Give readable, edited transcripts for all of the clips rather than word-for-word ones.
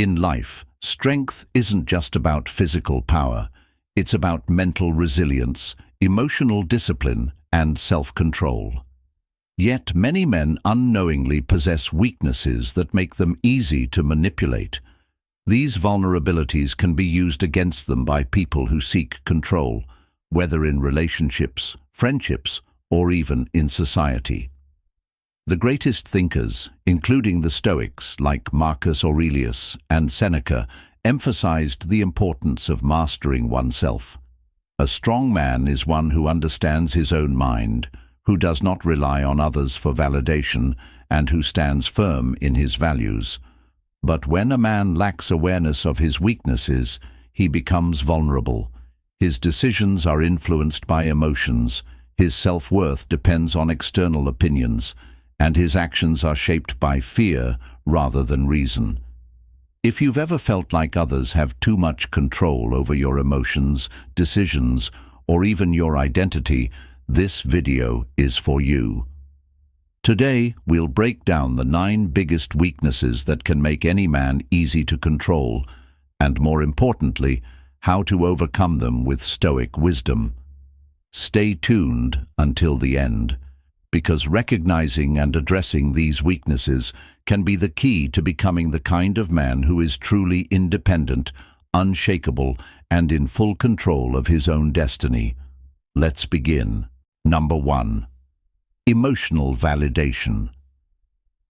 In life, strength isn't just about physical power. It's about mental resilience, emotional discipline, and self-control. Yet many men unknowingly possess weaknesses that make them easy to manipulate. These vulnerabilities can be used against them by people who seek control, whether in relationships, friendships, or even in society. The greatest thinkers, including the Stoics like Marcus Aurelius and Seneca, emphasized the importance of mastering oneself. A strong man is one who understands his own mind, who does not rely on others for validation, and who stands firm in his values. But when a man lacks awareness of his weaknesses, he becomes vulnerable. His decisions are influenced by emotions, his self-worth depends on external opinions, and his actions are shaped by fear rather than reason. If you've ever felt like others have too much control over your emotions, decisions, or even your identity, this video is for you. Today, we'll break down the 9 biggest weaknesses that can make any man easy to control, and more importantly, how to overcome them with Stoic wisdom. Stay tuned until the end, because recognizing and addressing these weaknesses can be the key to becoming the kind of man who is truly independent, unshakable, and in full control of his own destiny. Let's begin. Number 1. Emotional validation.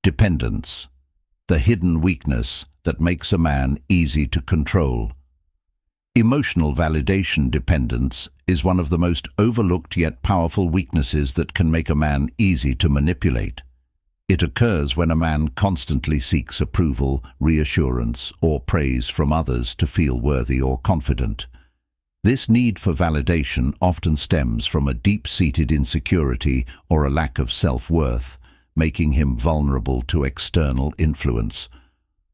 Dependence. The hidden weakness that makes a man easy to control. Emotional validation dependence is one of the most overlooked yet powerful weaknesses that can make a man easy to manipulate. It occurs when a man constantly seeks approval, reassurance, or praise from others to feel worthy or confident. This need for validation often stems from a deep-seated insecurity or a lack of self-worth, making him vulnerable to external influence.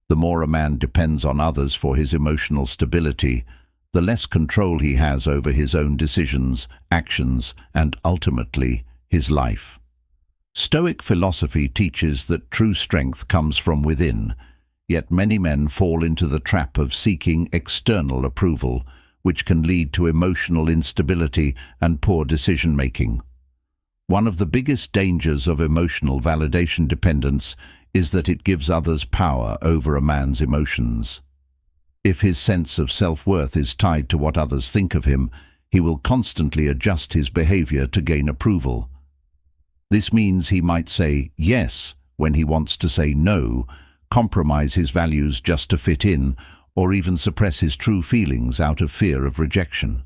The more a man depends on others for his emotional stability, the less control he has over his own decisions, actions, and ultimately, his life. Stoic philosophy teaches that true strength comes from within, yet many men fall into the trap of seeking external approval, which can lead to emotional instability and poor decision-making. One of the biggest dangers of emotional validation dependence is that it gives others power over a man's emotions. If his sense of self-worth is tied to what others think of him, he will constantly adjust his behavior to gain approval. This means he might say yes when he wants to say no, compromise his values just to fit in, or even suppress his true feelings out of fear of rejection.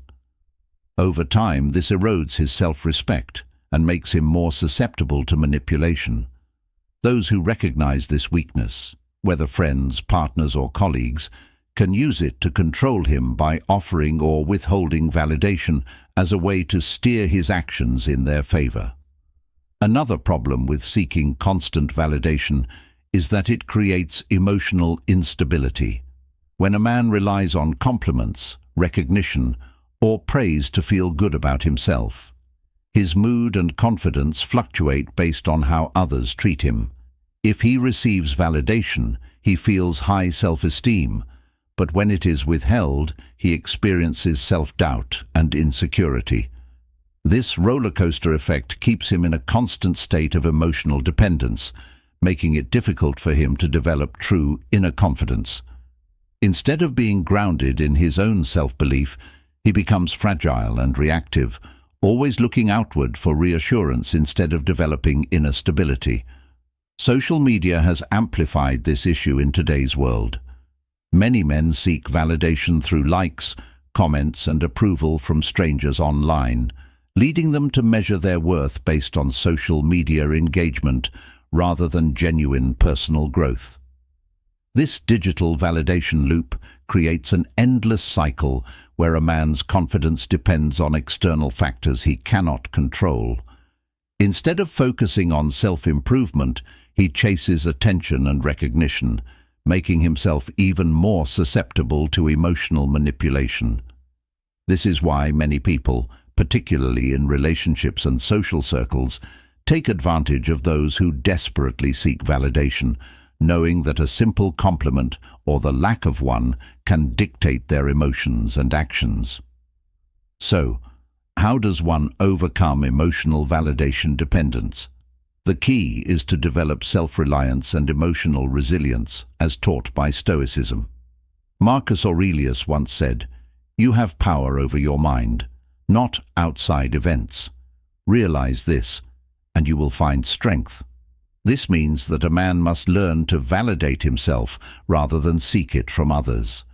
Over time, this erodes his self-respect and makes him more susceptible to manipulation. Those who recognize this weakness, whether friends, partners, or colleagues, can use it to control him by offering or withholding validation as a way to steer his actions in their favor. Another problem with seeking constant validation is that it creates emotional instability. When a man relies on compliments, recognition, or praise to feel good about himself, his mood and confidence fluctuate based on how others treat him. If he receives validation, he feels high self-esteem, but when it is withheld, he experiences self-doubt and insecurity. This roller coaster effect keeps him in a constant state of emotional dependence, making it difficult for him to develop true inner confidence. Instead of being grounded in his own self-belief, he becomes fragile and reactive, always looking outward for reassurance instead of developing inner stability. Social media has amplified this issue in today's world. Many men seek validation through likes, comments, and approval from strangers online, leading them to measure their worth based on social media engagement rather than genuine personal growth. This digital validation loop creates an endless cycle where a man's confidence depends on external factors he cannot control. Instead of focusing on self-improvement, he chases attention and recognition, making himself even more susceptible to emotional manipulation. This is why many people, particularly in relationships and social circles, take advantage of those who desperately seek validation, knowing that a simple compliment or the lack of one can dictate their emotions and actions. So, how does one overcome emotional validation dependence? The key is to develop self-reliance and emotional resilience, as taught by Stoicism. Marcus Aurelius once said, "You have power over your mind, not outside events. Realize this, and you will find strength." This means that a man must learn to validate himself rather than seek it from others.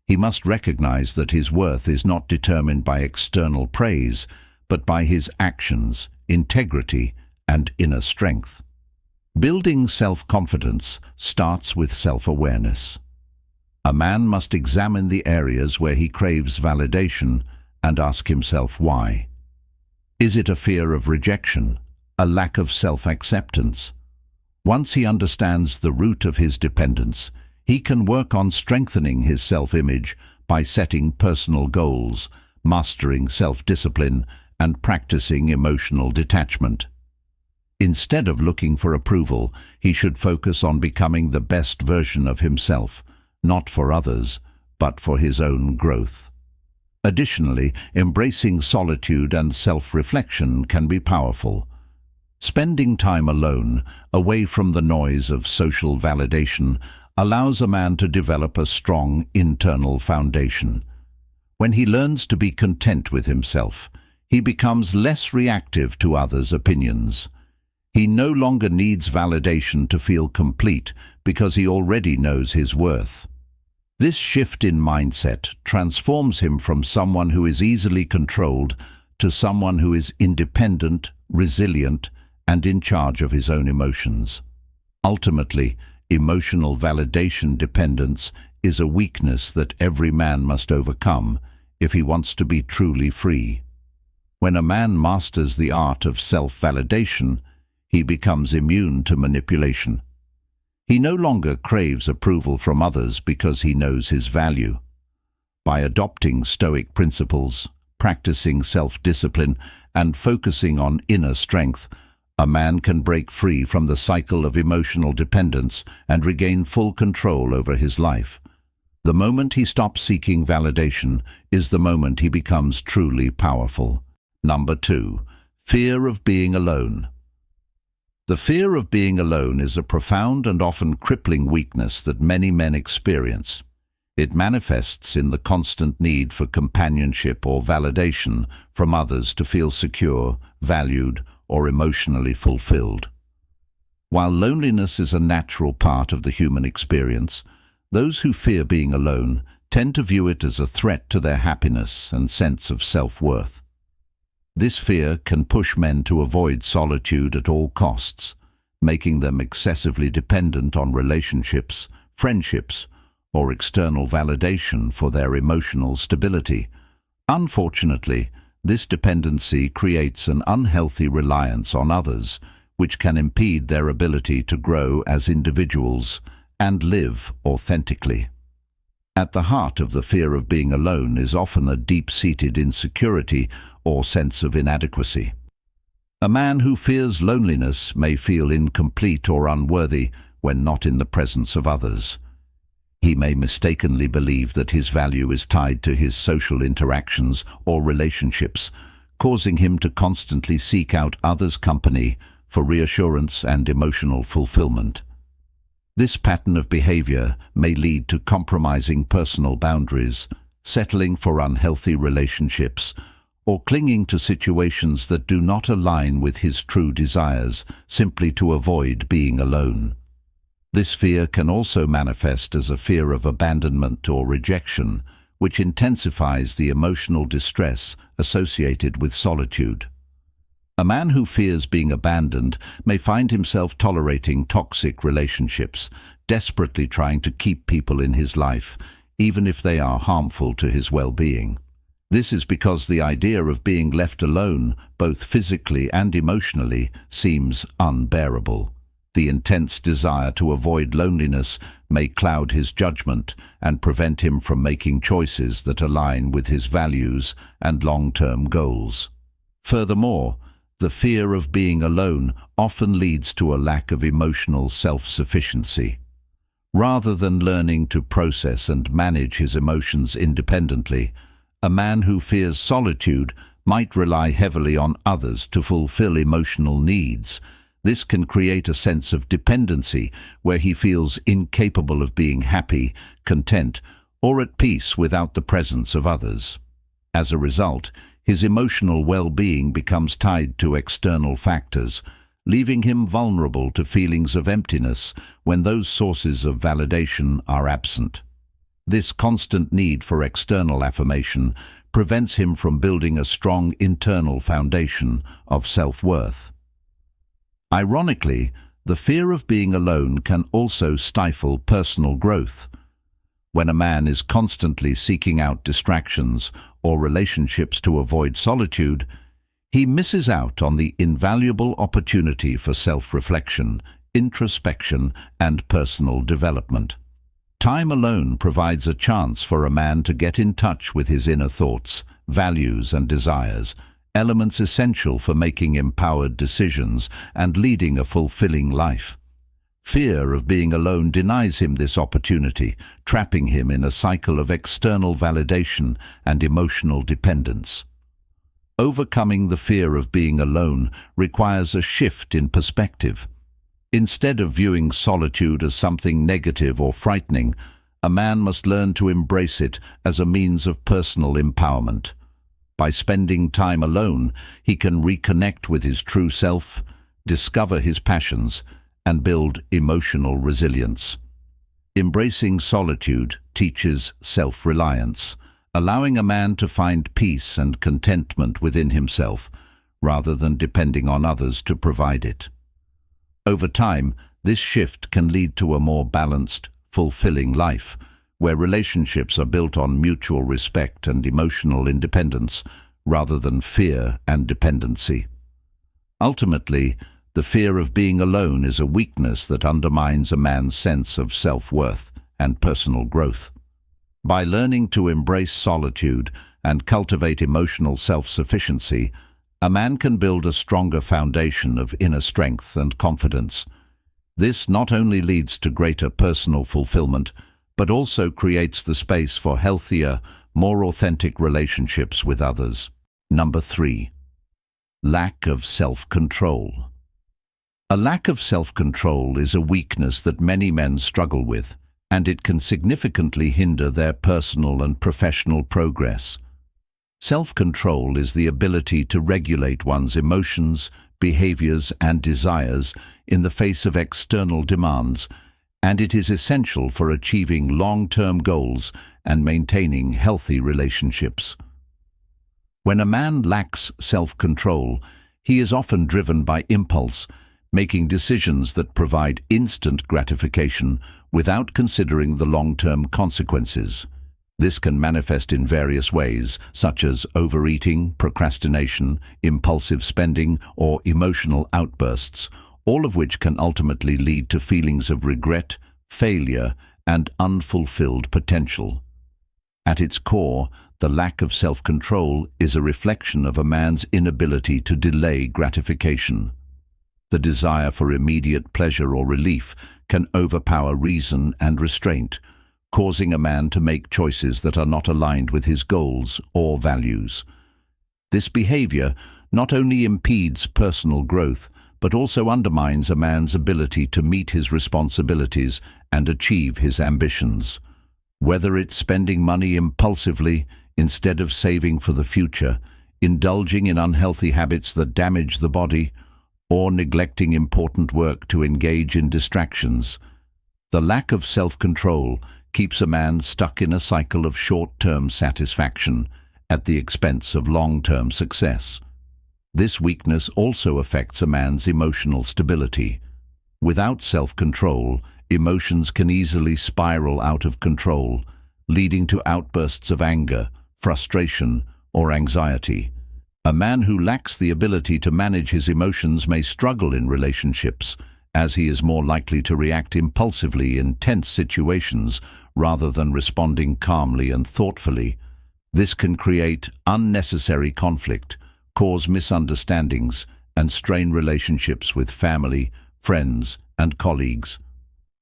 He must recognize that his worth is not determined by external praise, but by his actions, integrity, and inner strength. Building self-confidence starts with self-awareness. A man must examine the areas where he craves validation and ask himself why. Is it a fear of rejection, a lack of self-acceptance? Once he understands the root of his dependence, he can work on strengthening his self-image by setting personal goals, mastering self-discipline, and practicing emotional detachment. Instead of looking for approval, he should focus on becoming the best version of himself, not for others, but for his own growth. Additionally, embracing solitude and self-reflection can be powerful. Spending time alone, away from the noise of social validation, allows a man to develop a strong internal foundation. When he learns to be content with himself, he becomes less reactive to others' opinions. He no longer needs validation to feel complete because he already knows his worth. This shift in mindset transforms him from someone who is easily controlled to someone who is independent, resilient, and in charge of his own emotions. Ultimately, emotional validation dependence is a weakness that every man must overcome if he wants to be truly free. When a man masters the art of self-validation, he becomes immune to manipulation. He no longer craves approval from others because he knows his value. By adopting Stoic principles, practicing self-discipline, and focusing on inner strength, a man can break free from the cycle of emotional dependence and regain full control over his life. The moment he stops seeking validation is the moment he becomes truly powerful. Number 2. Fear of being alone. The fear of being alone is a profound and often crippling weakness that many men experience. It manifests in the constant need for companionship or validation from others to feel secure, valued, or emotionally fulfilled. While loneliness is a natural part of the human experience, those who fear being alone tend to view it as a threat to their happiness and sense of self-worth. This fear can push men to avoid solitude at all costs, making them excessively dependent on relationships, friendships, or external validation for their emotional stability. Unfortunately, this dependency creates an unhealthy reliance on others, which can impede their ability to grow as individuals and live authentically. At the heart of the fear of being alone is often a deep-seated insecurity or sense of inadequacy. A man who fears loneliness may feel incomplete or unworthy when not in the presence of others. He may mistakenly believe that his value is tied to his social interactions or relationships, causing him to constantly seek out others' company for reassurance and emotional fulfillment. This pattern of behavior may lead to compromising personal boundaries, settling for unhealthy relationships, or clinging to situations that do not align with his true desires simply to avoid being alone. This fear can also manifest as a fear of abandonment or rejection, which intensifies the emotional distress associated with solitude. A man who fears being abandoned may find himself tolerating toxic relationships, desperately trying to keep people in his life, even if they are harmful to his well-being. This is because the idea of being left alone, both physically and emotionally, seems unbearable. The intense desire to avoid loneliness may cloud his judgment and prevent him from making choices that align with his values and long-term goals. Furthermore, the fear of being alone often leads to a lack of emotional self-sufficiency. Rather than learning to process and manage his emotions independently, a man who fears solitude might rely heavily on others to fulfill emotional needs. This can create a sense of dependency where he feels incapable of being happy, content, or at peace without the presence of others. As a result, his emotional well-being becomes tied to external factors, leaving him vulnerable to feelings of emptiness when those sources of validation are absent. This constant need for external affirmation prevents him from building a strong internal foundation of self-worth. Ironically, the fear of being alone can also stifle personal growth. When a man is constantly seeking out distractions or relationships to avoid solitude, he misses out on the invaluable opportunity for self-reflection, introspection, and personal development. Time alone provides a chance for a man to get in touch with his inner thoughts, values, and desires, elements essential for making empowered decisions and leading a fulfilling life. Fear of being alone denies him this opportunity, trapping him in a cycle of external validation and emotional dependence. Overcoming the fear of being alone requires a shift in perspective. Instead of viewing solitude as something negative or frightening, a man must learn to embrace it as a means of personal empowerment. By spending time alone, he can reconnect with his true self, discover his passions, and build emotional resilience. Embracing solitude teaches self-reliance, allowing a man to find peace and contentment within himself, rather than depending on others to provide it. Over time, this shift can lead to a more balanced, fulfilling life, where relationships are built on mutual respect and emotional independence, rather than fear and dependency. Ultimately, the fear of being alone is a weakness that undermines a man's sense of self-worth and personal growth. By learning to embrace solitude and cultivate emotional self-sufficiency, a man can build a stronger foundation of inner strength and confidence. This not only leads to greater personal fulfillment, but also creates the space for healthier, more authentic relationships with others. Number 3. Lack of self-control. A lack of self-control is a weakness that many men struggle with, and it can significantly hinder their personal and professional progress. Self-control is the ability to regulate one's emotions, behaviors, and desires in the face of external demands, and it is essential for achieving long-term goals and maintaining healthy relationships. When a man lacks self-control, he is often driven by impulse, making decisions that provide instant gratification without considering the long-term consequences. This can manifest in various ways, such as overeating, procrastination, impulsive spending, or emotional outbursts, all of which can ultimately lead to feelings of regret, failure, and unfulfilled potential. At its core, the lack of self-control is a reflection of a man's inability to delay gratification. The desire for immediate pleasure or relief can overpower reason and restraint, causing a man to make choices that are not aligned with his goals or values. This behavior not only impedes personal growth, but also undermines a man's ability to meet his responsibilities and achieve his ambitions. Whether it's spending money impulsively instead of saving for the future, indulging in unhealthy habits that damage the body, or neglecting important work to engage in distractions, the lack of self-control keeps a man stuck in a cycle of short-term satisfaction at the expense of long-term success. This weakness also affects a man's emotional stability. Without self-control, emotions can easily spiral out of control, leading to outbursts of anger, frustration, or anxiety. A man who lacks the ability to manage his emotions may struggle in relationships, as he is more likely to react impulsively in tense situations rather than responding calmly and thoughtfully. This can create unnecessary conflict, cause misunderstandings, and strain relationships with family, friends, and colleagues.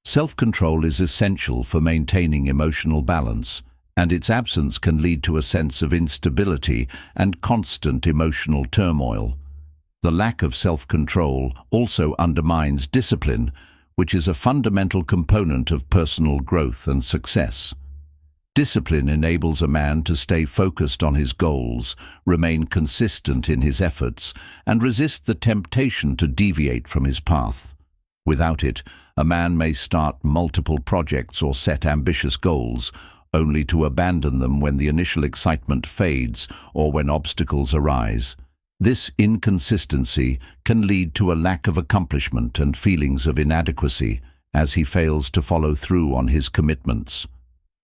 Self-control is essential for maintaining emotional balance, and its absence can lead to a sense of instability and constant emotional turmoil. The lack of self-control also undermines discipline, which is a fundamental component of personal growth and success. Discipline enables a man to stay focused on his goals, remain consistent in his efforts, and resist the temptation to deviate from his path. Without it, a man may start multiple projects or set ambitious goals, only to abandon them when the initial excitement fades or when obstacles arise. This inconsistency can lead to a lack of accomplishment and feelings of inadequacy as he fails to follow through on his commitments.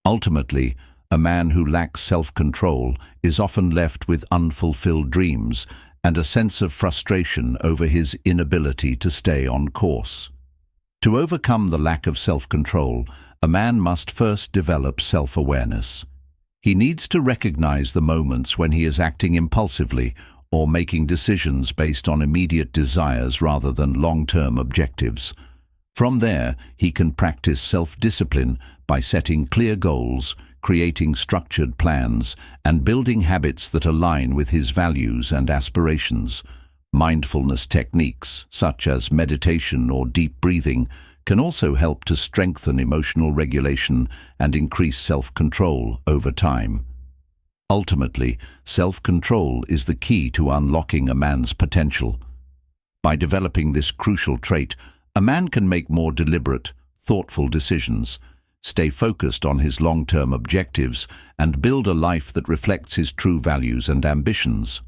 Ultimately, a man who lacks self-control is often left with unfulfilled dreams and a sense of frustration over his inability to stay on course. To overcome the lack of self-control, a man must first develop self-awareness. He needs to recognize the moments when he is acting impulsively or making decisions based on immediate desires rather than long-term objectives. From there, he can practice self-discipline by setting clear goals, creating structured plans, and building habits that align with his values and aspirations. Mindfulness techniques, such as meditation or deep breathing, can also help to strengthen emotional regulation and increase self-control over time. Ultimately, self-control is the key to unlocking a man's potential. By developing this crucial trait, a man can make more deliberate, thoughtful decisions, stay focused on his long-term objectives, and build a life that reflects his true values and ambitions.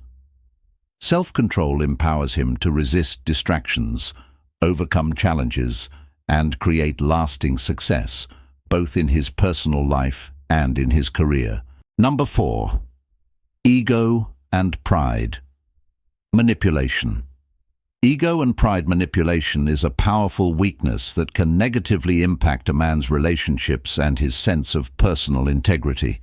Self-control empowers him to resist distractions, overcome challenges, and create lasting success, both in his personal life and in his career. Number 4. Ego and pride. Manipulation. Ego and pride manipulation is a powerful weakness that can negatively impact a man's relationships and his sense of personal integrity.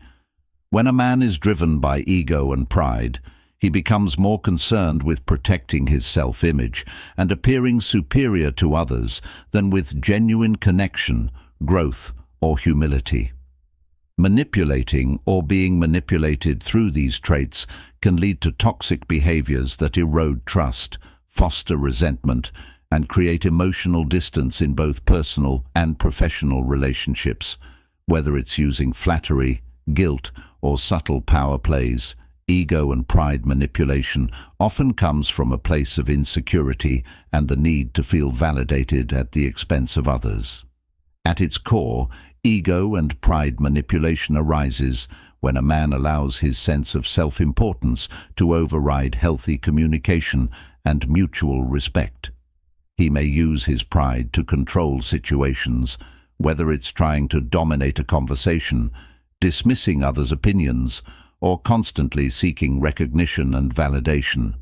When a man is driven by ego and pride, he becomes more concerned with protecting his self-image and appearing superior to others than with genuine connection, growth, or humility. Manipulating or being manipulated through these traits can lead to toxic behaviors that erode trust, foster resentment, and create emotional distance in both personal and professional relationships. Whether it's using flattery, guilt, or subtle power plays, ego and pride manipulation often comes from a place of insecurity and the need to feel validated at the expense of others. At its core, ego and pride manipulation arises when a man allows his sense of self-importance to override healthy communication and mutual respect. He may use his pride to control situations, whether it's trying to dominate a conversation, dismissing others' opinions, or constantly seeking recognition and validation.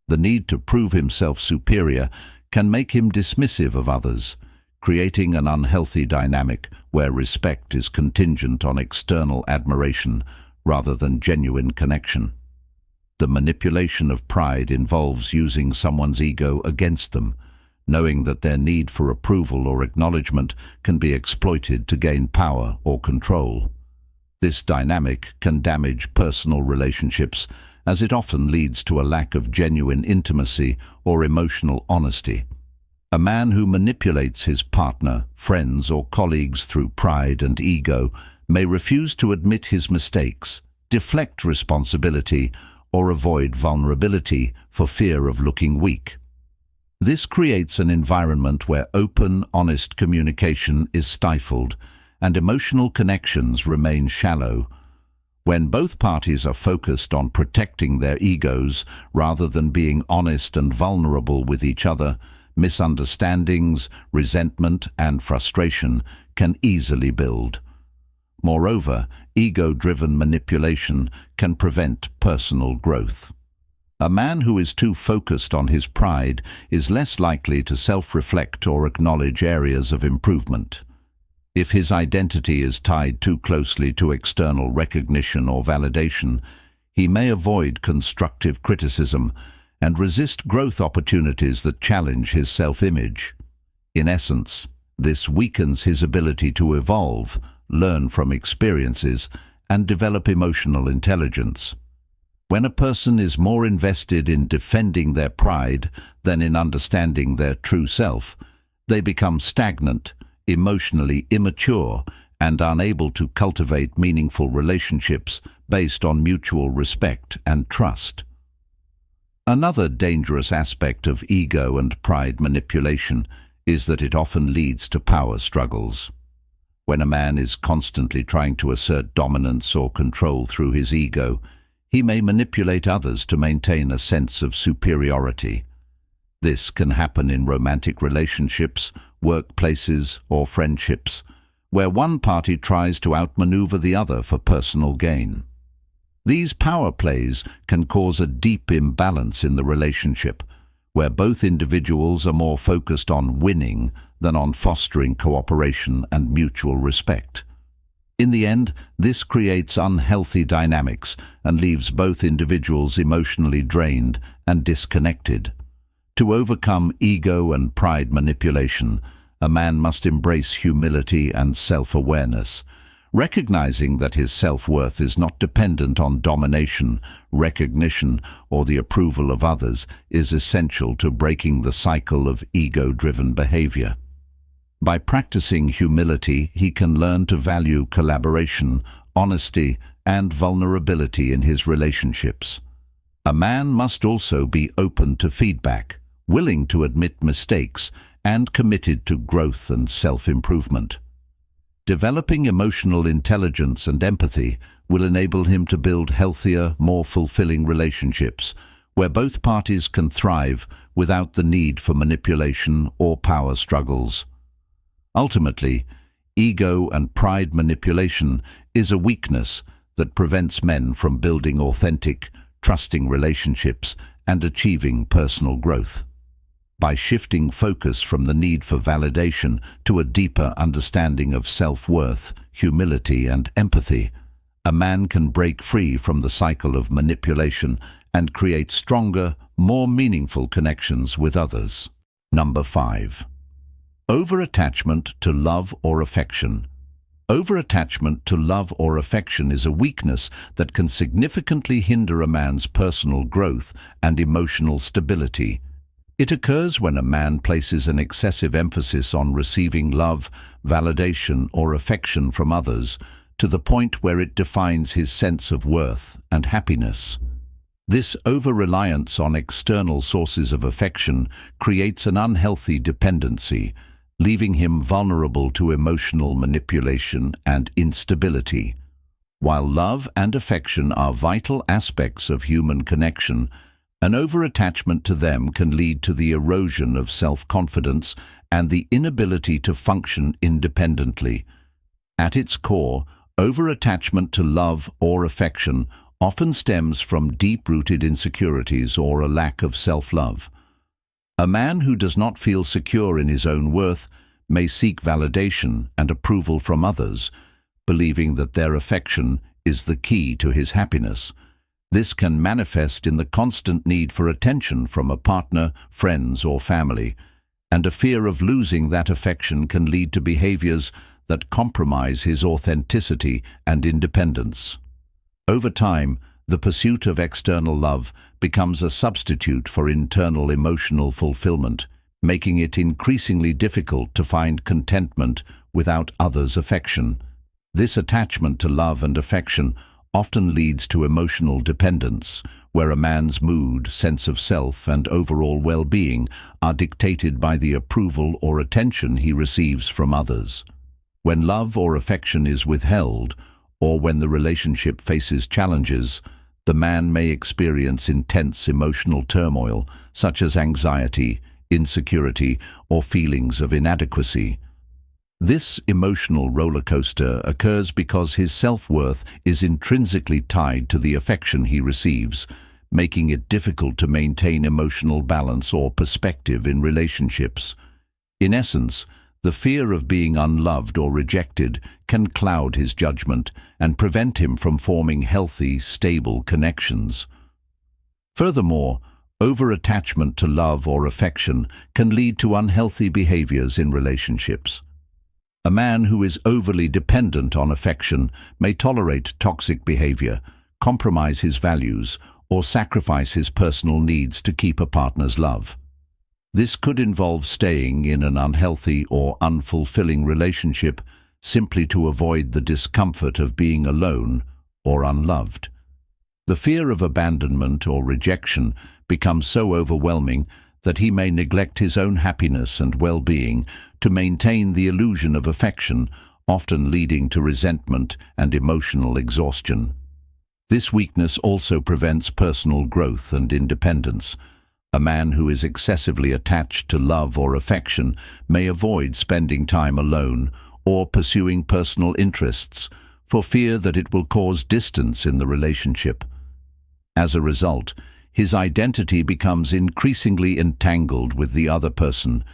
The need to prove himself superior can make him dismissive of others, creating an unhealthy dynamic where respect is contingent on external admiration rather than genuine connection. The manipulation of pride involves using someone's ego against them, knowing that their need for approval or acknowledgement can be exploited to gain power or control. This dynamic can damage personal relationships, as it often leads to a lack of genuine intimacy or emotional honesty. A man who manipulates his partner, friends, or colleagues through pride and ego may refuse to admit his mistakes, deflect responsibility, or avoid vulnerability for fear of looking weak. This creates an environment where open, honest communication is stifled and emotional connections remain shallow. When both parties are focused on protecting their egos rather than being honest and vulnerable with each other, misunderstandings, resentment, and frustration can easily build. Moreover, ego-driven manipulation can prevent personal growth. A man who is too focused on his pride is less likely to self-reflect or acknowledge areas of improvement. If his identity is tied too closely to external recognition or validation, he may avoid constructive criticism and resist growth opportunities that challenge his self-image. In essence, This weakens his ability to evolve, learn from experiences, and develop emotional intelligence. When a person is more invested in defending their pride than in understanding their true self, they become stagnant, emotionally immature, and unable to cultivate meaningful relationships based on mutual respect and trust. Another dangerous aspect of ego and pride manipulation is that it often leads to power struggles. When a man is constantly trying to assert dominance or control through his ego, he may manipulate others to maintain a sense of superiority. This can happen in romantic relationships, workplaces, or friendships, where one party tries to outmaneuver the other for personal gain. These power plays can cause a deep imbalance in the relationship, where both individuals are more focused on winning than on fostering cooperation and mutual respect. In the end, this creates unhealthy dynamics and leaves both individuals emotionally drained and disconnected. To overcome ego and pride manipulation, a man must embrace humility and self-awareness, recognizing that his self-worth is not dependent on domination, recognition, or the approval of others is essential to breaking the cycle of ego-driven behavior. By practicing humility, he can learn to value collaboration, honesty, and vulnerability in his relationships. A man must also be open to feedback, willing to admit mistakes, and committed to growth and self-improvement. Developing emotional intelligence and empathy will enable him to build healthier, more fulfilling relationships, where both parties can thrive without the need for manipulation or power struggles. Ultimately, ego and pride manipulation is a weakness that prevents men from building authentic, trusting relationships and achieving personal growth. By shifting focus from the need for validation to a deeper understanding of self-worth, humility, and empathy, a man can break free from the cycle of manipulation and create stronger, more meaningful connections with others. Number 5. Over-attachment to love or affection. Over-attachment to love or affection is a weakness that can significantly hinder a man's personal growth and emotional stability. It occurs when a man places an excessive emphasis on receiving love, validation, or affection from others, to the point where it defines his sense of worth and happiness. This over-reliance on external sources of affection creates an unhealthy dependency, leaving him vulnerable to emotional manipulation and instability. While love and affection are vital aspects of human connection, an over-attachment to them can lead to the erosion of self-confidence and the inability to function independently. At its core, over-attachment to love or affection often stems from deep-rooted insecurities or a lack of self-love. A man who does not feel secure in his own worth may seek validation and approval from others, believing that their affection is the key to his happiness. This can manifest in the constant need for attention from a partner, friends, or family, and a fear of losing that affection can lead to behaviors that compromise his authenticity and independence. Over time, the pursuit of external love becomes a substitute for internal emotional fulfillment, making it increasingly difficult to find contentment without others' affection. This attachment to love and affection often leads to emotional dependence, where a man's mood, sense of self, and overall well-being are dictated by the approval or attention he receives from others. When love or affection is withheld, or when the relationship faces challenges, the man may experience intense emotional turmoil, such as anxiety, insecurity, or feelings of inadequacy. This emotional roller coaster occurs because his self-worth is intrinsically tied to the affection he receives, making it difficult to maintain emotional balance or perspective in relationships. In essence, the fear of being unloved or rejected can cloud his judgment and prevent him from forming healthy, stable connections. Furthermore, over-attachment to love or affection can lead to unhealthy behaviors in relationships. A man who is overly dependent on affection may tolerate toxic behavior, compromise his values, or sacrifice his personal needs to keep a partner's love. This could involve staying in an unhealthy or unfulfilling relationship simply to avoid the discomfort of being alone or unloved. The fear of abandonment or rejection becomes so overwhelming that he may neglect his own happiness and well-being to maintain the illusion of affection, often leading to resentment and emotional exhaustion. This weakness also prevents personal growth and independence. A man who is excessively attached to love or affection may avoid spending time alone or pursuing personal interests for fear that it will cause distance in the relationship. As a result, his identity becomes increasingly entangled with the other person,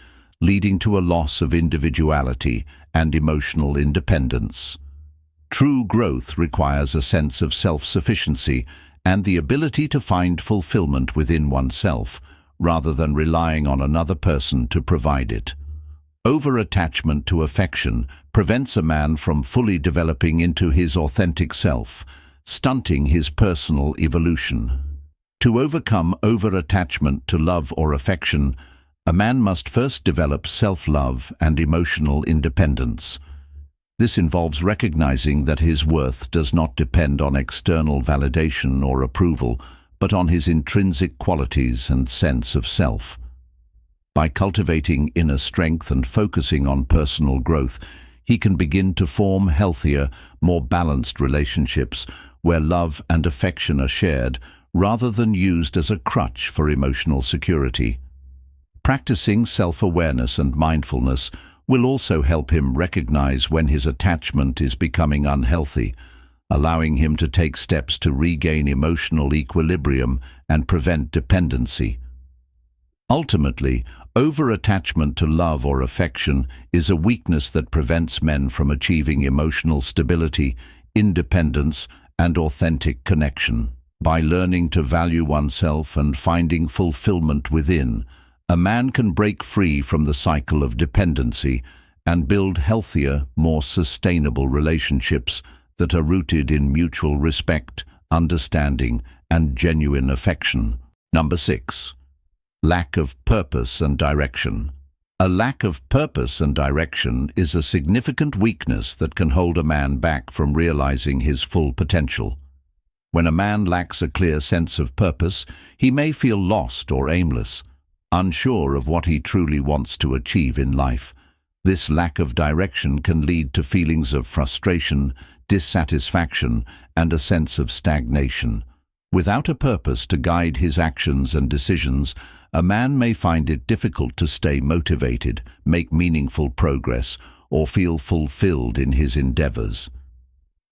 leading to a loss of individuality and emotional independence. True growth requires a sense of self-sufficiency and the ability to find fulfillment within oneself, rather than relying on another person to provide it. Over-attachment to affection prevents a man from fully developing into his authentic self, stunting his personal evolution. To overcome over-attachment to love or affection, a man must first develop self-love and emotional independence. This involves recognizing that his worth does not depend on external validation or approval, but on his intrinsic qualities and sense of self. By cultivating inner strength and focusing on personal growth, he can begin to form healthier, more balanced relationships where love and affection are shared rather than used as a crutch for emotional security. Practicing self-awareness and mindfulness will also help him recognize when his attachment is becoming unhealthy, allowing him to take steps to regain emotional equilibrium and prevent dependency. Ultimately, over-attachment to love or affection is a weakness that prevents men from achieving emotional stability, independence, and authentic connection. By learning to value oneself and finding fulfillment within, a man can break free from the cycle of dependency and build healthier, more sustainable relationships that are rooted in mutual respect, understanding, and genuine affection. Number 6. Lack of purpose and direction. A lack of purpose and direction is a significant weakness that can hold a man back from realizing his full potential. When a man lacks a clear sense of purpose, he may feel lost or aimless, unsure of what he truly wants to achieve in life. This lack of direction can lead to feelings of frustration, dissatisfaction, and a sense of stagnation. Without a purpose to guide his actions and decisions, a man may find it difficult to stay motivated, make meaningful progress, or feel fulfilled in his endeavors.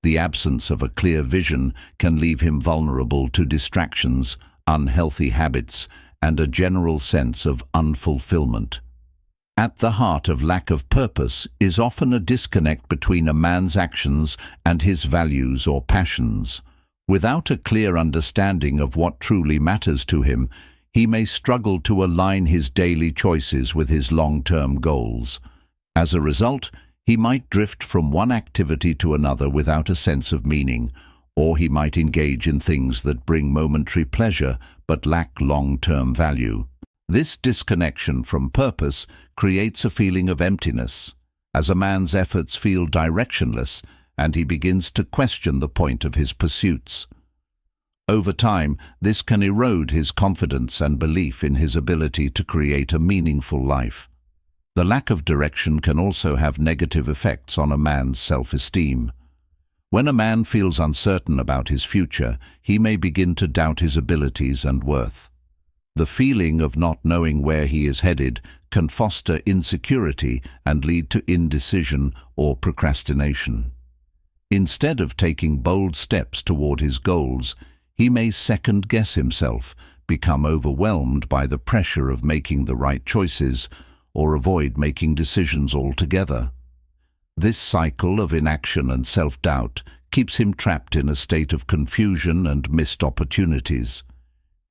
The absence of a clear vision can leave him vulnerable to distractions, unhealthy habits, and a general sense of unfulfillment. At the heart of lack of purpose is often a disconnect between a man's actions and his values or passions. Without a clear understanding of what truly matters to him, he may struggle to align his daily choices with his long-term goals. As a result, he might drift from one activity to another without a sense of meaning, or he might engage in things that bring momentary pleasure but lack long-term value. This disconnection from purpose creates a feeling of emptiness, as a man's efforts feel directionless and he begins to question the point of his pursuits. Over time, this can erode his confidence and belief in his ability to create a meaningful life. The lack of direction can also have negative effects on a man's self-esteem. When a man feels uncertain about his future, he may begin to doubt his abilities and worth. The feeling of not knowing where he is headed can foster insecurity and lead to indecision or procrastination. Instead of taking bold steps toward his goals, he may second-guess himself, become overwhelmed by the pressure of making the right choices, or avoid making decisions altogether. This cycle of inaction and self-doubt keeps him trapped in a state of confusion and missed opportunities.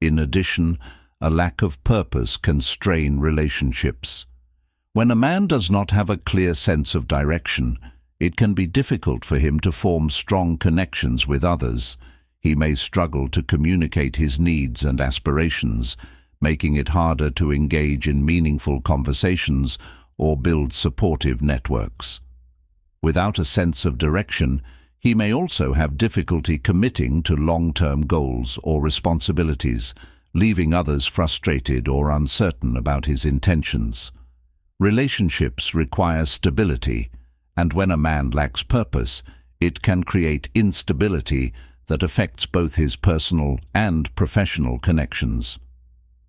In addition, a lack of purpose can strain relationships. When a man does not have a clear sense of direction, it can be difficult for him to form strong connections with others. He may struggle to communicate his needs and aspirations, making it harder to engage in meaningful conversations or build supportive networks. Without a sense of direction, he may also have difficulty committing to long-term goals or responsibilities, leaving others frustrated or uncertain about his intentions. Relationships require stability, and when a man lacks purpose, it can create instability that affects both his personal and professional connections.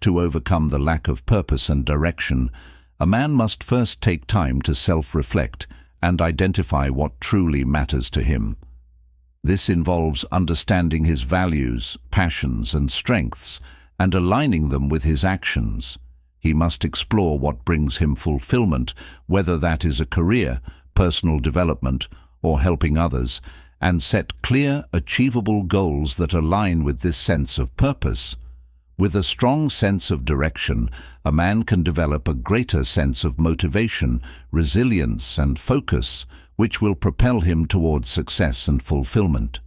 To overcome the lack of purpose and direction, a man must first take time to self-reflect and identify what truly matters to him. This involves understanding his values, passions, and strengths, and aligning them with his actions. He must explore what brings him fulfillment, whether that is a career, personal development, or helping others, and set clear, achievable goals that align with this sense of purpose. With a strong sense of direction, a man can develop a greater sense of motivation, resilience, and focus, which will propel him towards success and fulfillment.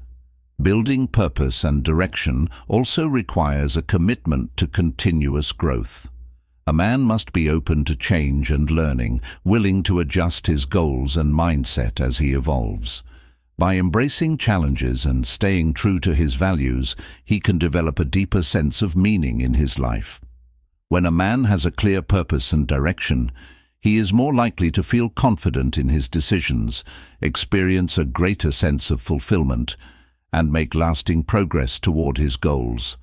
Building purpose and direction also requires a commitment to continuous growth. A man must be open to change and learning, willing to adjust his goals and mindset as he evolves. By embracing challenges and staying true to his values, he can develop a deeper sense of meaning in his life. When a man has a clear purpose and direction, he is more likely to feel confident in his decisions, experience a greater sense of fulfillment, and make lasting progress toward his goals.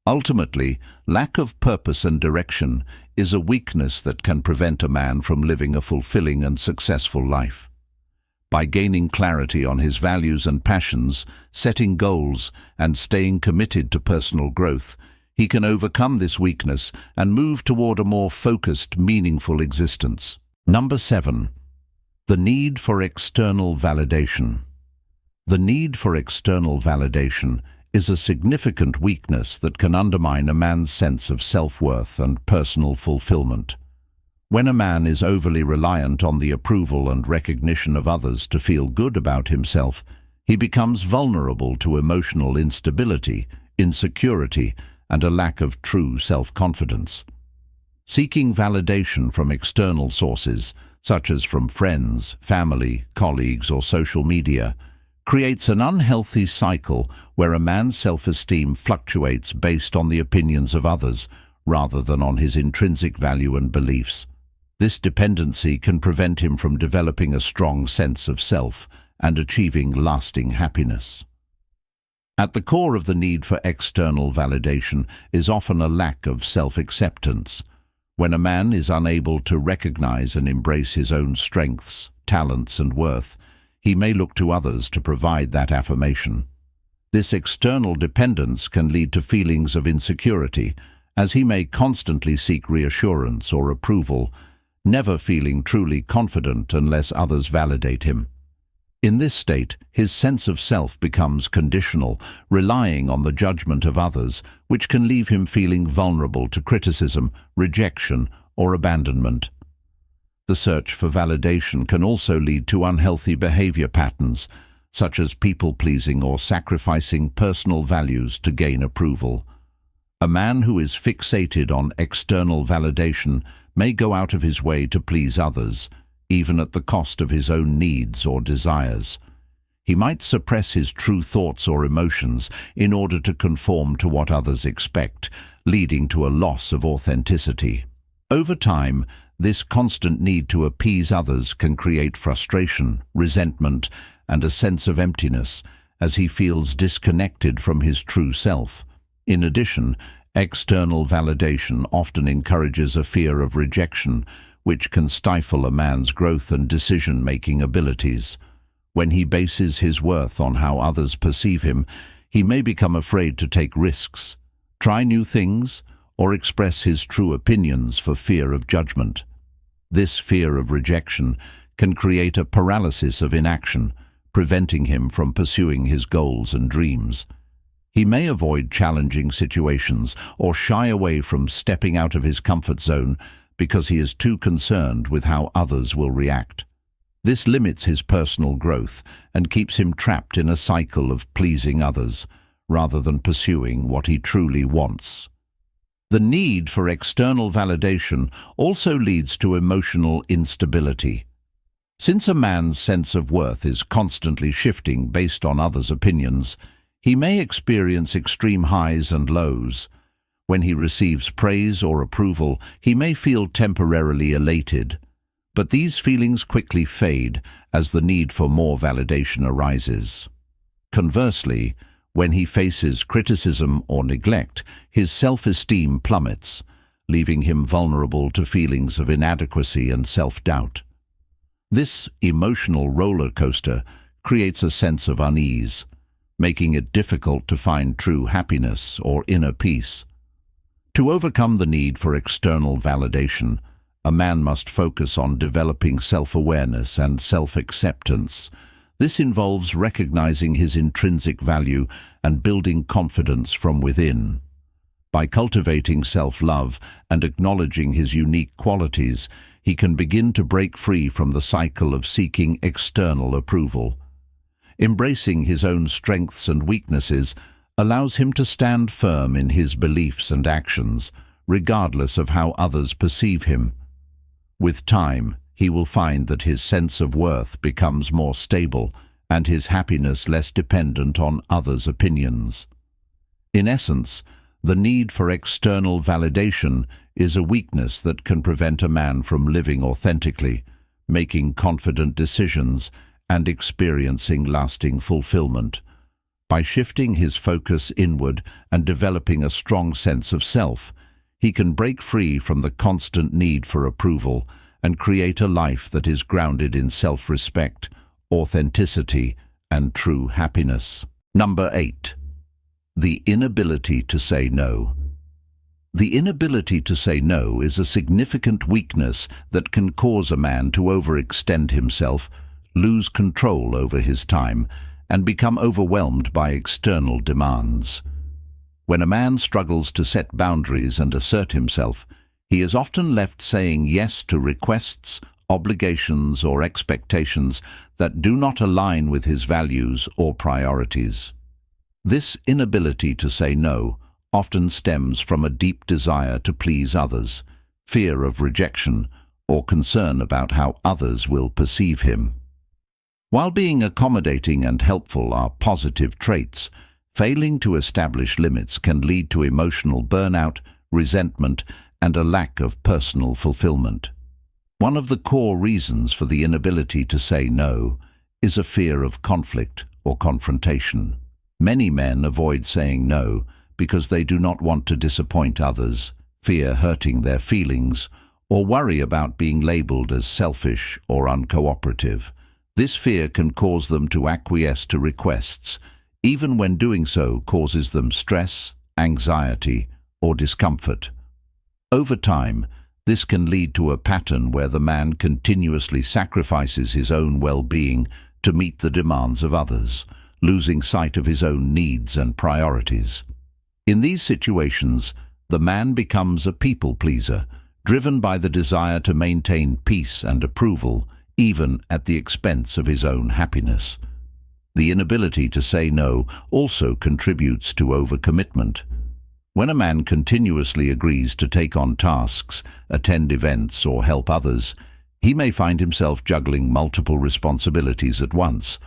Ultimately, lack of purpose and direction is a weakness that can prevent a man from living a fulfilling and successful life. By gaining clarity on his values and passions, setting goals, and staying committed to personal growth, he can overcome this weakness and move toward a more focused, meaningful existence. Number 7. The need for external validation. The need for external validation is a significant weakness that can undermine a man's sense of self-worth and personal fulfillment. When a man is overly reliant on the approval and recognition of others to feel good about himself, he becomes vulnerable to emotional instability, insecurity, and a lack of true self-confidence. Seeking validation from external sources, such as from friends, family, colleagues, or social media, creates an unhealthy cycle where a man's self-esteem fluctuates based on the opinions of others rather than on his intrinsic value and beliefs. This dependency can prevent him from developing a strong sense of self and achieving lasting happiness. At the core of the need for external validation is often a lack of self-acceptance. When a man is unable to recognize and embrace his own strengths, talents, and worth, he may look to others to provide that affirmation. This external dependence can lead to feelings of insecurity, as he may constantly seek reassurance or approval, never feeling truly confident unless others validate him. In this state, his sense of self becomes conditional, relying on the judgment of others, which can leave him feeling vulnerable to criticism, rejection, or abandonment. The search for validation can also lead to unhealthy behavior patterns, such as people-pleasing or sacrificing personal values to gain approval. A man who is fixated on external validation may go out of his way to please others, even at the cost of his own needs or desires. He might suppress his true thoughts or emotions in order to conform to what others expect, leading to a loss of authenticity. Over time, this constant need to appease others can create frustration, resentment, and a sense of emptiness, as he feels disconnected from his true self. In addition, external validation often encourages a fear of rejection, which can stifle a man's growth and decision-making abilities. When he bases his worth on how others perceive him, he may become afraid to take risks, try new things, or express his true opinions for fear of judgment. This fear of rejection can create a paralysis of inaction, preventing him from pursuing his goals and dreams. He may avoid challenging situations or shy away from stepping out of his comfort zone because he is too concerned with how others will react. This limits his personal growth and keeps him trapped in a cycle of pleasing others, rather than pursuing what he truly wants. The need for external validation also leads to emotional instability. Since a man's sense of worth is constantly shifting based on others' opinions, he may experience extreme highs and lows. When he receives praise or approval, he may feel temporarily elated, but these feelings quickly fade as the need for more validation arises. Conversely, when he faces criticism or neglect, his self-esteem plummets, leaving him vulnerable to feelings of inadequacy and self-doubt. This emotional roller coaster creates a sense of unease, making it difficult to find true happiness or inner peace. To overcome the need for external validation, a man must focus on developing self-awareness and self-acceptance. This involves recognizing his intrinsic value and building confidence from within. By cultivating self-love and acknowledging his unique qualities, he can begin to break free from the cycle of seeking external approval. Embracing his own strengths and weaknesses allows him to stand firm in his beliefs and actions, regardless of how others perceive him. With time, he will find that his sense of worth becomes more stable and his happiness less dependent on others' opinions. In essence, the need for external validation is a weakness that can prevent a man from living authentically, making confident decisions, and experiencing lasting fulfillment. By shifting his focus inward and developing a strong sense of self, he can break free from the constant need for approval and create a life that is grounded in self-respect, authenticity, and true happiness. Number 8. The inability to say no. The inability to say no is a significant weakness that can cause a man to overextend himself, lose control over his time, and become overwhelmed by external demands. When a man struggles to set boundaries and assert himself, he is often left saying yes to requests, obligations, or expectations that do not align with his values or priorities. This inability to say no often stems from a deep desire to please others, fear of rejection, or concern about how others will perceive him. While being accommodating and helpful are positive traits, failing to establish limits can lead to emotional burnout, resentment, and a lack of personal fulfillment. One of the core reasons for the inability to say no is a fear of conflict or confrontation. Many men avoid saying no because they do not want to disappoint others, fear hurting their feelings, or worry about being labeled as selfish or uncooperative. This fear can cause them to acquiesce to requests, even when doing so causes them stress, anxiety, or discomfort. Over time, this can lead to a pattern where the man continuously sacrifices his own well-being to meet the demands of others, losing sight of his own needs and priorities. In these situations, the man becomes a people-pleaser, driven by the desire to maintain peace and approval, even at the expense of his own happiness. The inability to say no also contributes to overcommitment. When a man continuously agrees to take on tasks, attend events, or help others, he may find himself juggling multiple responsibilities at once.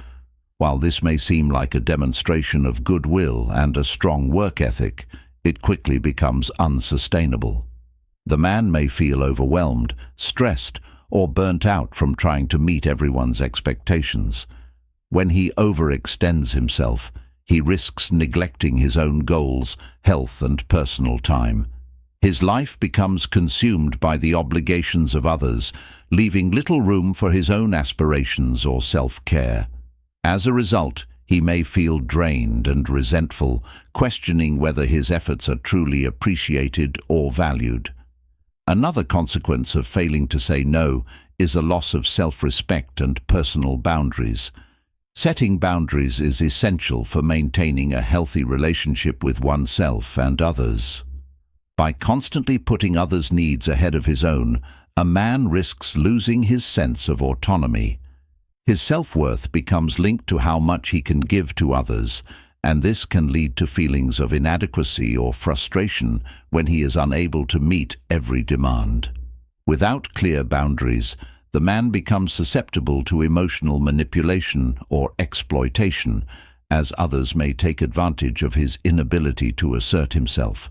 While this may seem like a demonstration of goodwill and a strong work ethic, it quickly becomes unsustainable. The man may feel overwhelmed, stressed, or burnt out from trying to meet everyone's expectations. When he overextends himself, he risks neglecting his own goals, health, and personal time. His life becomes consumed by the obligations of others, leaving little room for his own aspirations or self-care. As a result, he may feel drained and resentful, questioning whether his efforts are truly appreciated or valued. Another consequence of failing to say no is a loss of self-respect and personal boundaries. Setting boundaries is essential for maintaining a healthy relationship with oneself and others. By constantly putting others' needs ahead of his own, a man risks losing his sense of autonomy. His self-worth becomes linked to how much he can give to others, and this can lead to feelings of inadequacy or frustration when he is unable to meet every demand. Without clear boundaries, the man becomes susceptible to emotional manipulation or exploitation, as others may take advantage of his inability to assert himself.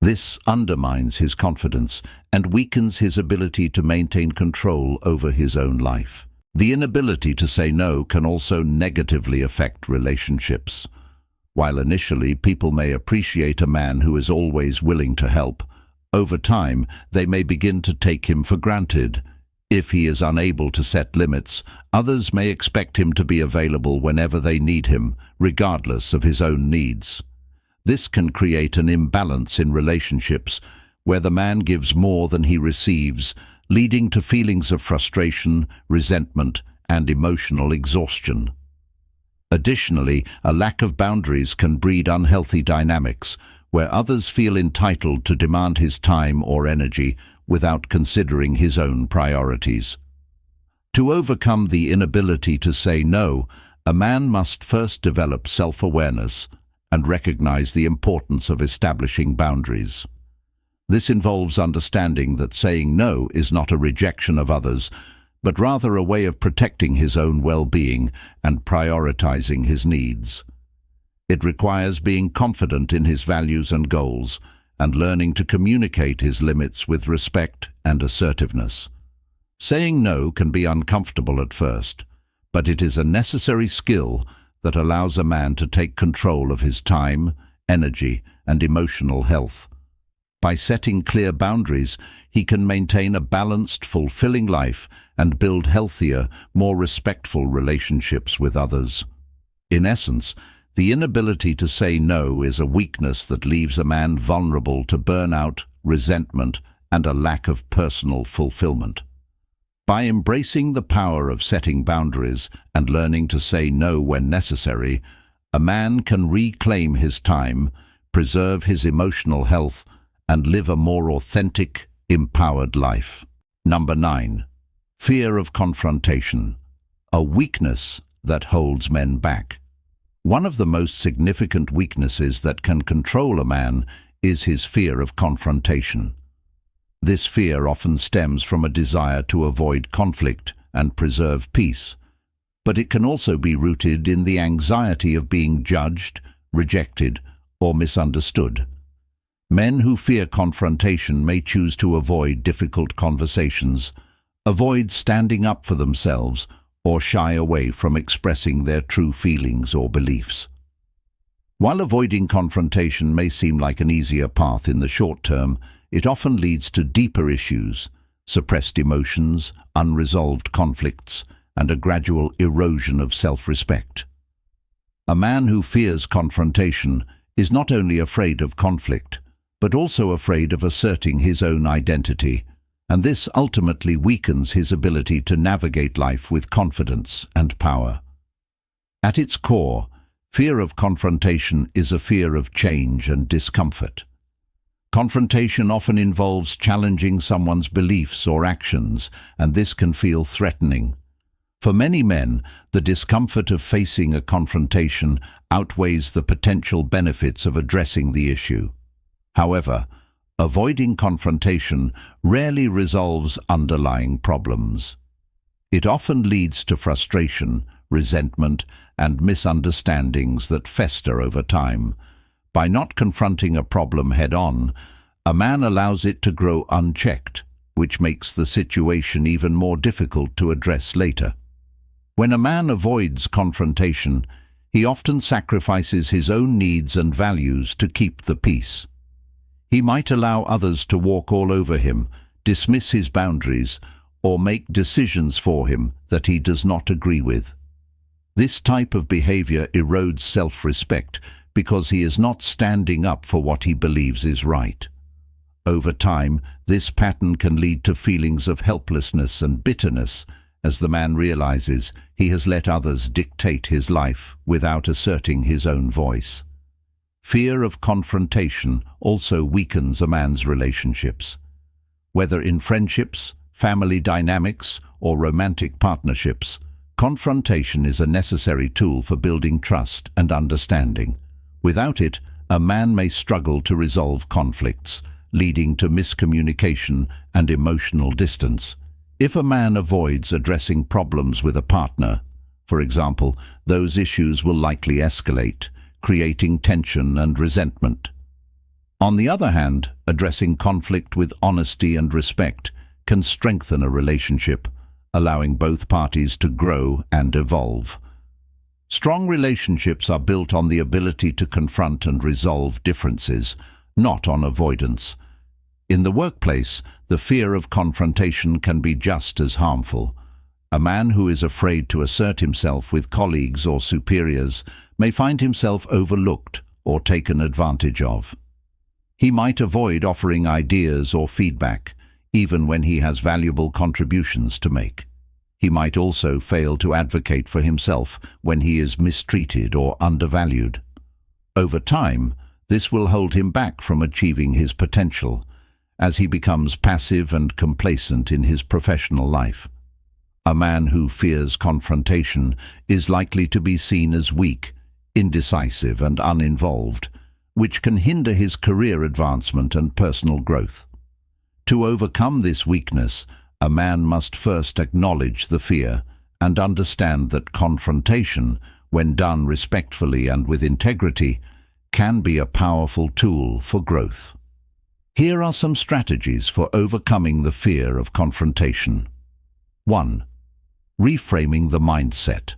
This undermines his confidence and weakens his ability to maintain control over his own life. The inability to say no can also negatively affect relationships. While initially people may appreciate a man who is always willing to help, over time they may begin to take him for granted. If he is unable to set limits, others may expect him to be available whenever they need him, regardless of his own needs. This can create an imbalance in relationships, where the man gives more than he receives, leading to feelings of frustration, resentment, and emotional exhaustion. Additionally, a lack of boundaries can breed unhealthy dynamics, where others feel entitled to demand his time or energy without considering his own priorities. To overcome the inability to say no, a man must first develop self-awareness and recognize the importance of establishing boundaries. This involves understanding that saying no is not a rejection of others, but rather a way of protecting his own well-being and prioritizing his needs. It requires being confident in his values and goals, and learning to communicate his limits with respect and assertiveness. Saying no can be uncomfortable at first, but it is a necessary skill that allows a man to take control of his time, energy, and emotional health. By setting clear boundaries, he can maintain a balanced, fulfilling life and build healthier, more respectful relationships with others. In essence, the inability to say no is a weakness that leaves a man vulnerable to burnout, resentment, and a lack of personal fulfillment. By embracing the power of setting boundaries and learning to say no when necessary, a man can reclaim his time, preserve his emotional health, and live a more authentic, empowered life. Number 9. Fear of confrontation, a weakness that holds men back. One of the most significant weaknesses that can control a man is his fear of confrontation. This fear often stems from a desire to avoid conflict and preserve peace, but it can also be rooted in the anxiety of being judged, rejected, or misunderstood. Men who fear confrontation may choose to avoid difficult conversations, avoid standing up for themselves, or shy away from expressing their true feelings or beliefs. While avoiding confrontation may seem like an easier path in the short term, it often leads to deeper issues, suppressed emotions, unresolved conflicts, and a gradual erosion of self-respect. A man who fears confrontation is not only afraid of conflict, but also afraid of asserting his own identity, and this ultimately weakens his ability to navigate life with confidence and power. At its core, fear of confrontation is a fear of change and discomfort. Confrontation often involves challenging someone's beliefs or actions, and this can feel threatening. For many men, the discomfort of facing a confrontation outweighs the potential benefits of addressing the issue. However, avoiding confrontation rarely resolves underlying problems. It often leads to frustration, resentment, and misunderstandings that fester over time. By not confronting a problem head-on, a man allows it to grow unchecked, which makes the situation even more difficult to address later. When a man avoids confrontation, he often sacrifices his own needs and values to keep the peace. He might allow others to walk all over him, dismiss his boundaries, or make decisions for him that he does not agree with. This type of behavior erodes self-respect because he is not standing up for what he believes is right. Over time, this pattern can lead to feelings of helplessness and bitterness as the man realizes he has let others dictate his life without asserting his own voice. Fear of confrontation also weakens a man's relationships. Whether in friendships, family dynamics, or romantic partnerships, confrontation is a necessary tool for building trust and understanding. Without it, a man may struggle to resolve conflicts, leading to miscommunication and emotional distance. If a man avoids addressing problems with a partner, for example, those issues will likely escalate, creating tension and resentment. On the other hand, addressing conflict with honesty and respect can strengthen a relationship, allowing both parties to grow and evolve. Strong relationships are built on the ability to confront and resolve differences, not on avoidance. In the workplace, the fear of confrontation can be just as harmful. A man who is afraid to assert himself with colleagues or superiors may find himself overlooked or taken advantage of. He might avoid offering ideas or feedback, even when he has valuable contributions to make. He might also fail to advocate for himself when he is mistreated or undervalued. Over time, this will hold him back from achieving his potential, as he becomes passive and complacent in his professional life. A man who fears confrontation is likely to be seen as weak, indecisive, and uninvolved, which can hinder his career advancement and personal growth. To overcome this weakness, a man must first acknowledge the fear and understand that confrontation, when done respectfully and with integrity, can be a powerful tool for growth. Here are some strategies for overcoming the fear of confrontation. 1. Reframing the mindset.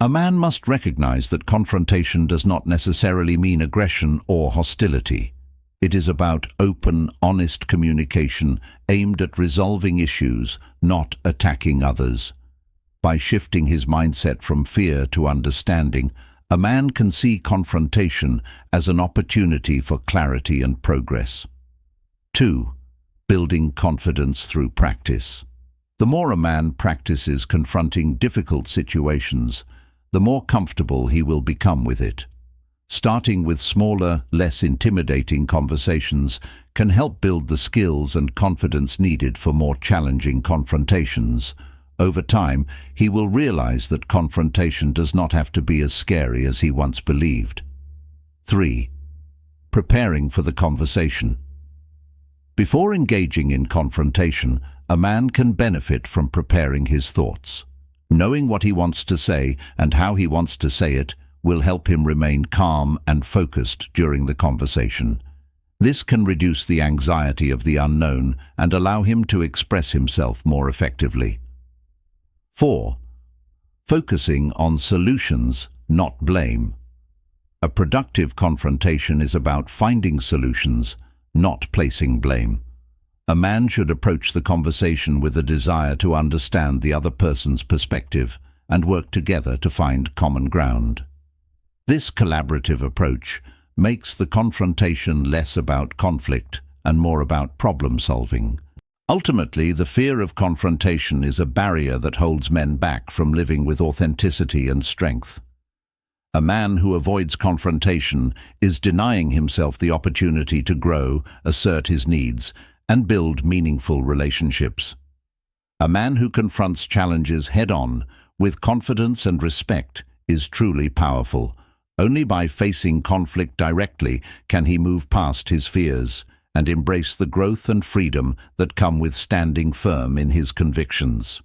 A man must recognize that confrontation does not necessarily mean aggression or hostility. It is about open, honest communication aimed at resolving issues, not attacking others. By shifting his mindset from fear to understanding, a man can see confrontation as an opportunity for clarity and progress. 2. Building confidence through practice. The more a man practices confronting difficult situations, the more comfortable he will become with it. Starting with smaller, less intimidating conversations can help build the skills and confidence needed for more challenging confrontations. Over time, he will realize that confrontation does not have to be as scary as he once believed. 3. Preparing for the conversation. Before engaging in confrontation, a man can benefit from preparing his thoughts. Knowing what he wants to say and how he wants to say it will help him remain calm and focused during the conversation. This can reduce the anxiety of the unknown and allow him to express himself more effectively. 4. Focusing on solutions, not blame. A productive confrontation is about finding solutions, not placing blame. A man should approach the conversation with a desire to understand the other person's perspective and work together to find common ground. This collaborative approach makes the confrontation less about conflict and more about problem solving. Ultimately, the fear of confrontation is a barrier that holds men back from living with authenticity and strength. A man who avoids confrontation is denying himself the opportunity to grow, assert his needs, and build meaningful relationships. A man who confronts challenges head-on, with confidence and respect, is truly powerful. Only by facing conflict directly can he move past his fears and embrace the growth and freedom that come with standing firm in his convictions.